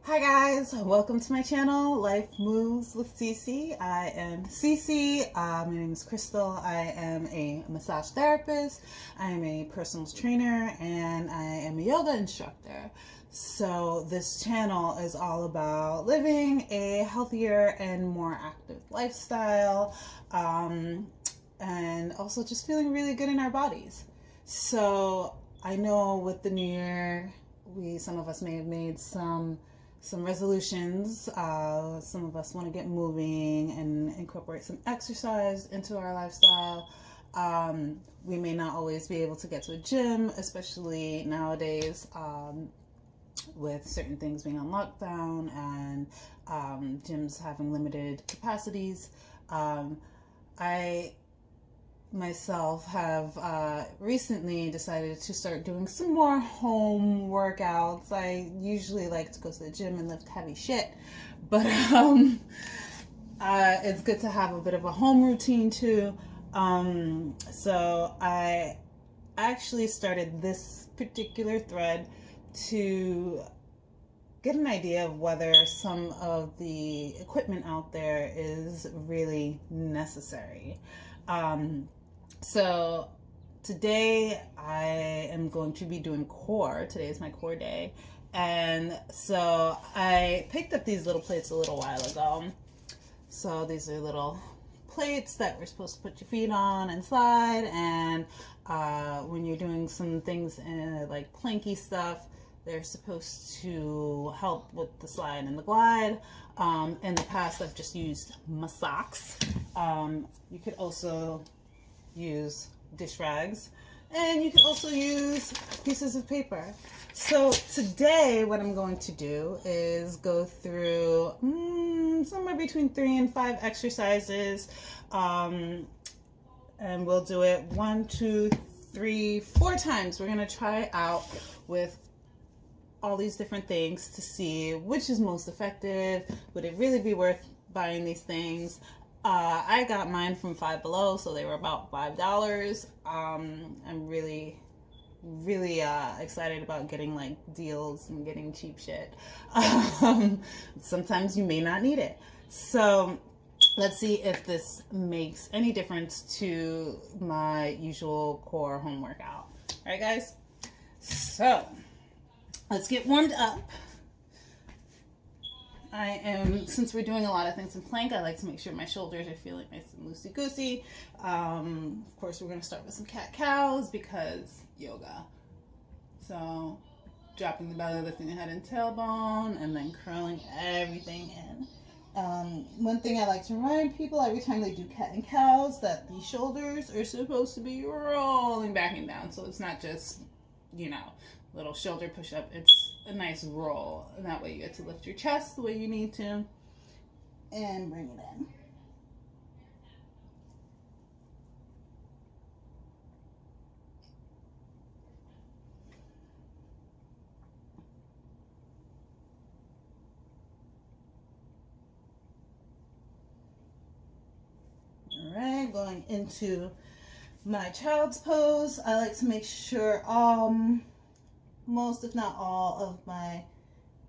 Hi guys, welcome to my channel, Life Moves with Cece. I am Cece. My name is Crystal. I am a massage therapist. I am a personal trainer, and I am a yoga instructor. So this channel is all about living a healthier and more active lifestyle, and also just feeling really good in our bodies. So I know with the new year, some of us may have made some resolutions. Some of us want to get moving and incorporate some exercise into our lifestyle. We may not always be able to get to a gym, especially nowadays, with certain things being on lockdown and gyms having limited capacities. I myself have recently decided to start doing some more home workouts. I usually like to go to the gym and lift heavy shit, but it's good to have a bit of a home routine too. So I actually started this particular thread to get an idea of whether some of the equipment out there is really necessary. So today I am going to be doing core. Today is my core day. And so I picked up these little plates a little while ago. So these are little plates that we're supposed to put your feet on and slide. And when you're doing some things like planky stuff, they're supposed to help with the slide and the glide. In the past, I've just used my socks. You could also use dish rags, and you can also use pieces of paper. So today what I'm going to do is go through somewhere between 3 and 5 exercises, and we'll do it 1, 2, 3, 4 times. We're going to try out with all these different things to see which is most effective. Would it really be worth buying these things? I got mine from Five Below, so they were about $5. I'm really excited about getting like deals and getting cheap shit. Sometimes you may not need it. So let's see if this makes any difference to my usual core home workout. All right, guys? So let's get warmed up. Since we're doing a lot of things in plank, I like to make sure my shoulders are feeling nice and loosey-goosey. Of course, we're going to start with some cat-cows because yoga. So dropping the belly, lifting the head and tailbone, and then curling everything in. One thing I like to remind people every time they do cat and cows, that the shoulders are supposed to be rolling back and down. So it's not just, little shoulder push-up. It's a nice roll, and that way you get to lift your chest the way you need to and bring it in. All right, going into my child's pose. I like to make sure most, if not all, of my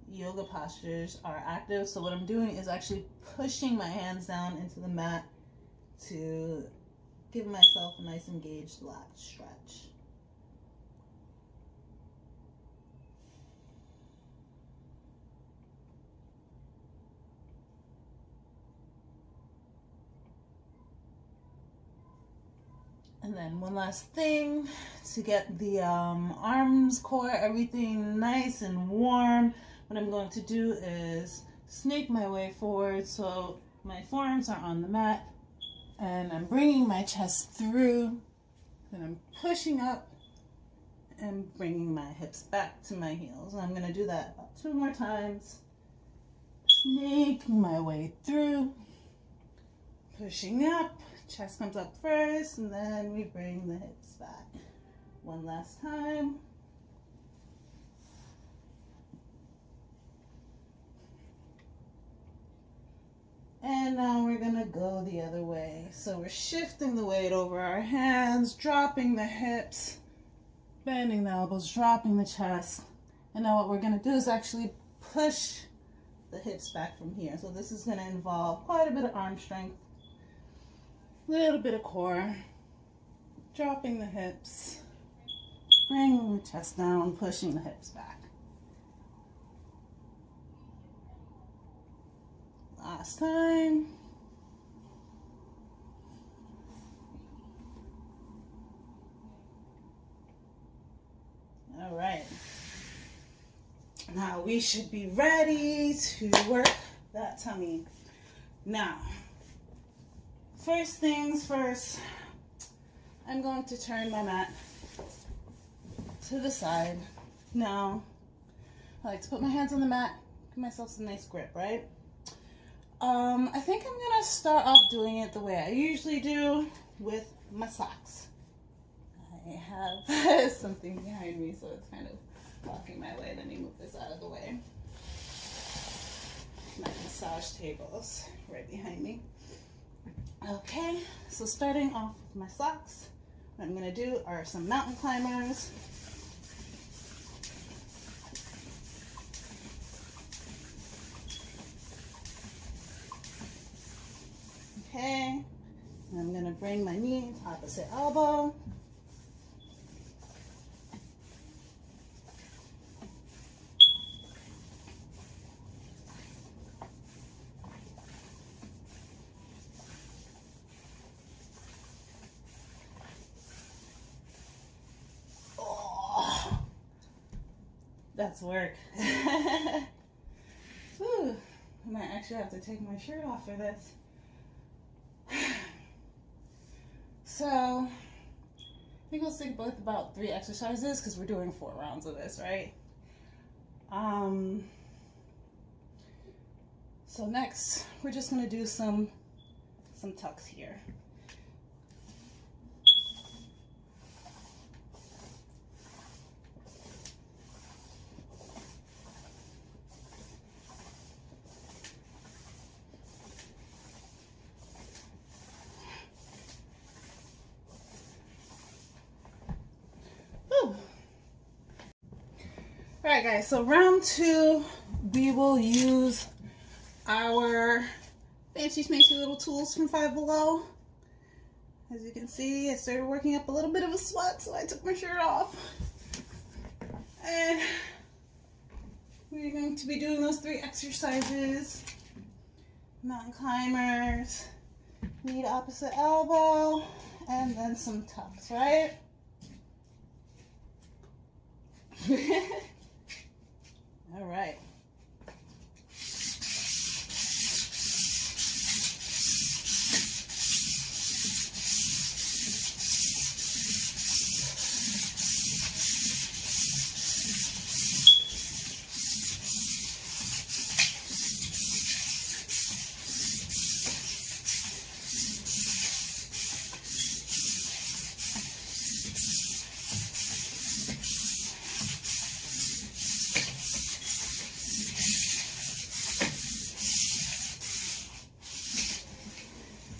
yoga postures are active. So what I'm doing is actually pushing my hands down into the mat to give myself a nice engaged lat stretch. And then one last thing to get the arms, core, everything nice and warm. What I'm going to do is snake my way forward so my forearms are on the mat, and I'm bringing my chest through, then I'm pushing up and bringing my hips back to my heels. And I'm going to do that about 2 more times. Snaking my way through, pushing up. Chest comes up first, and then we bring the hips back. One last time. And now we're gonna go the other way. So we're shifting the weight over our hands, dropping the hips, bending the elbows, dropping the chest. And now what we're gonna do is actually push the hips back from here. So this is going to involve quite a bit of arm strength, a little bit of core, dropping the hips, bringing the chest down, pushing the hips back. Last time. All right. Now we should be ready to work that tummy. Now, first things first, I'm going to turn my mat to the side. Now, I like to put my hands on the mat, give myself some nice grip, right? I think I'm gonna start off doing it the way I usually do with my socks. I have something behind me, so it's kind of blocking my way. Let me move this out of the way. My massage tables right behind me. Okay, so starting off with my socks, what I'm gonna do are some mountain climbers. Okay, and I'm gonna bring my knee to opposite elbow. Oh, that's work. Whew. I might actually have to take my shirt off for this. So, I think we'll stick with about 3 exercises because we're doing 4 rounds of this, right? So next, we're just gonna do some tucks here. All right, guys, so round 2, we will use our fancy schmancy little tools from Five Below. As you can see, I started working up a little bit of a sweat, so I took my shirt off. And we're going to be doing those 3 exercises. Mountain climbers, knee to opposite elbow, and then some tucks, right? All right.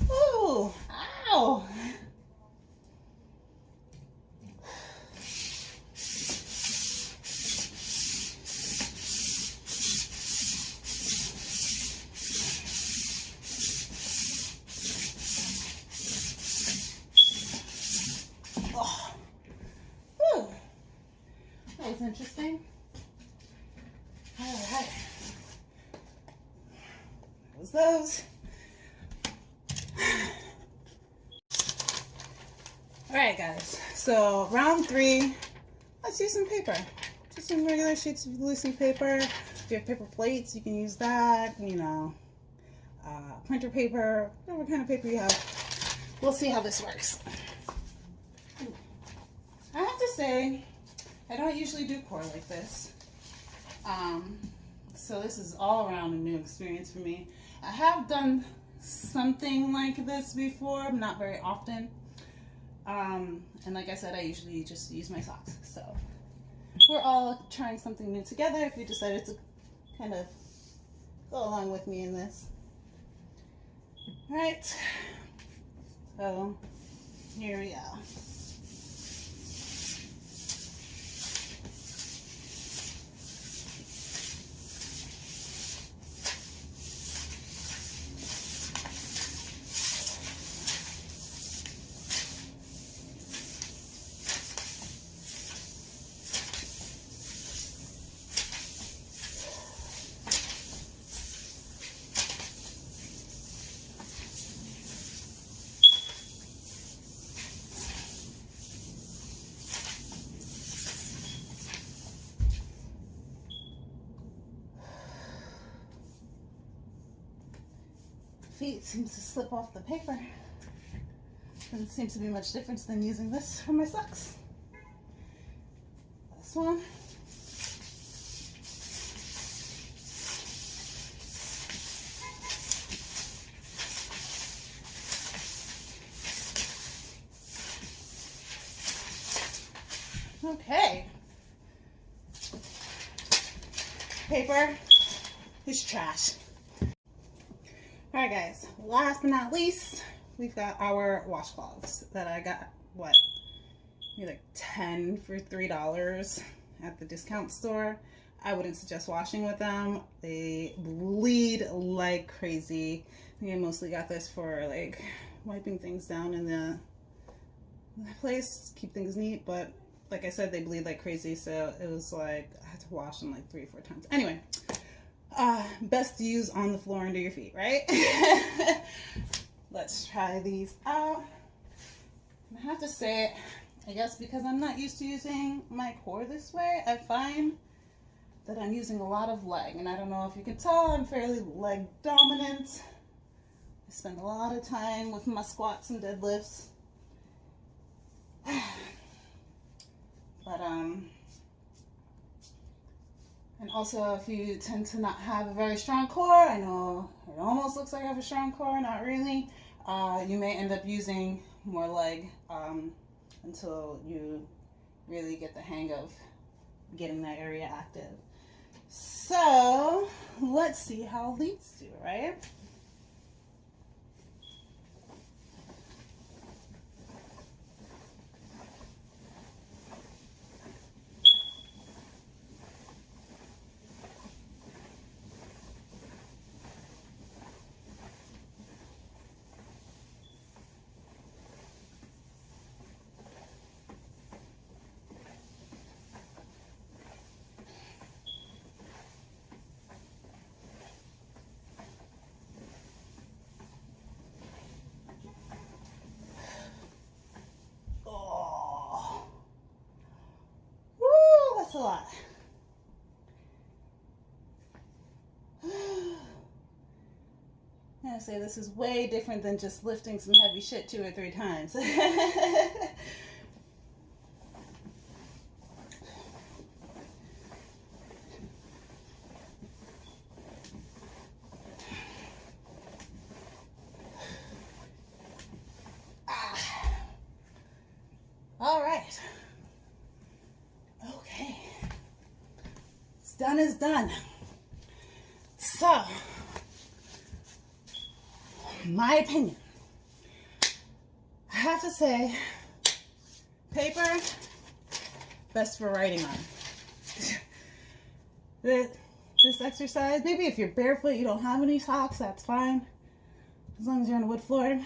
Ow! Oh. Whew. That was interesting. All right. That was those. Alright guys, so round 3, let's use some paper. Just some regular sheets of loosely paper. If you have paper plates, you can use that, you know, printer paper, whatever kind of paper you have. We'll see how this works. I have to say, I don't usually do core like this. So this is all around a new experience for me. I have done something like this before, not very often. And like I said, I usually just use my socks. So we're all trying something new together if you decided to kind of go along with me in this. All right, so here we go. feet seems to slip off the paper. Doesn't seem to be much difference than using this for my socks. This one. Okay. Paper is trash. Alright guys, last but not least, we've got our washcloths that I got, what, maybe like 10 for $3 at the discount store. I wouldn't suggest washing with them. They bleed like crazy. I think I mostly got this for like wiping things down in the place, keep things neat, but like I said, they bleed like crazy, so it was like I had to wash them like 3 or 4 times. Anyway, best to use on the floor under your feet, right? Let's try these out. I have to say, I guess because I'm not used to using my core this way, I find that I'm using a lot of leg, and I don't know if you can tell, I'm fairly leg dominant. I spend a lot of time with my squats and deadlifts. But, and also if you tend to not have a very strong core, I know it almost looks like I have a strong core, not really, you may end up using more leg until you really get the hang of getting that area active. So, let's see how these do, right? A lot. I gotta say, this is way different than just lifting some heavy shit 2 or 3 times. All right. Done is done. So, my opinion, I have to say, paper, best for writing on. This exercise, maybe if you're barefoot, you don't have any socks, that's fine, as long as you're on a wood floor.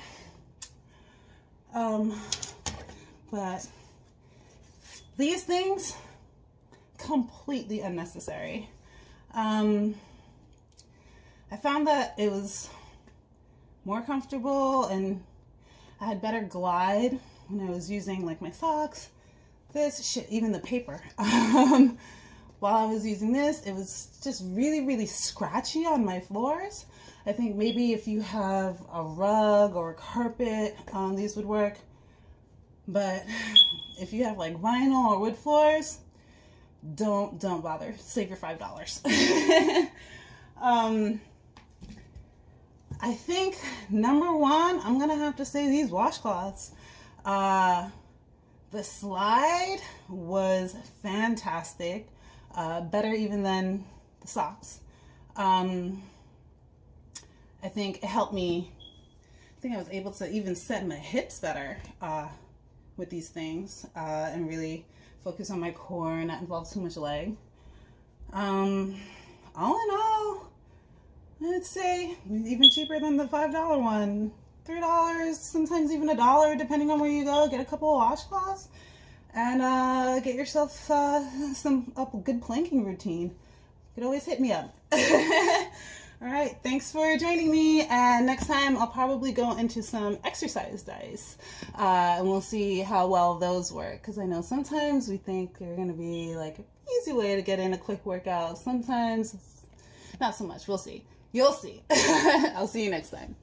But these things, completely unnecessary. I found that it was more comfortable and I had better glide when I was using like my socks, this shit, even the paper. While I was using this, it was just really, really scratchy on my floors. I think maybe if you have a rug or a carpet, these would work. But if you have like vinyl or wood floors, don't bother. Save your $5. I think number one, I'm gonna have to say these washcloths. The slide was fantastic, better even than the socks. I think it helped me. I think I was able to even set my hips better with these things and really focus on my core and not involve too much leg. All in all, I'd say even cheaper than the $5 one. $3, sometimes even $1, depending on where you go. Get a couple of washcloths and get yourself a good planking routine. You could always hit me up. All right, thanks for joining me, and next time I'll probably go into some exercise dice, and we'll see how well those work, because I know sometimes we think they're going to be like an easy way to get in a quick workout. Sometimes it's not so much. We'll see. You'll see. I'll see you next time.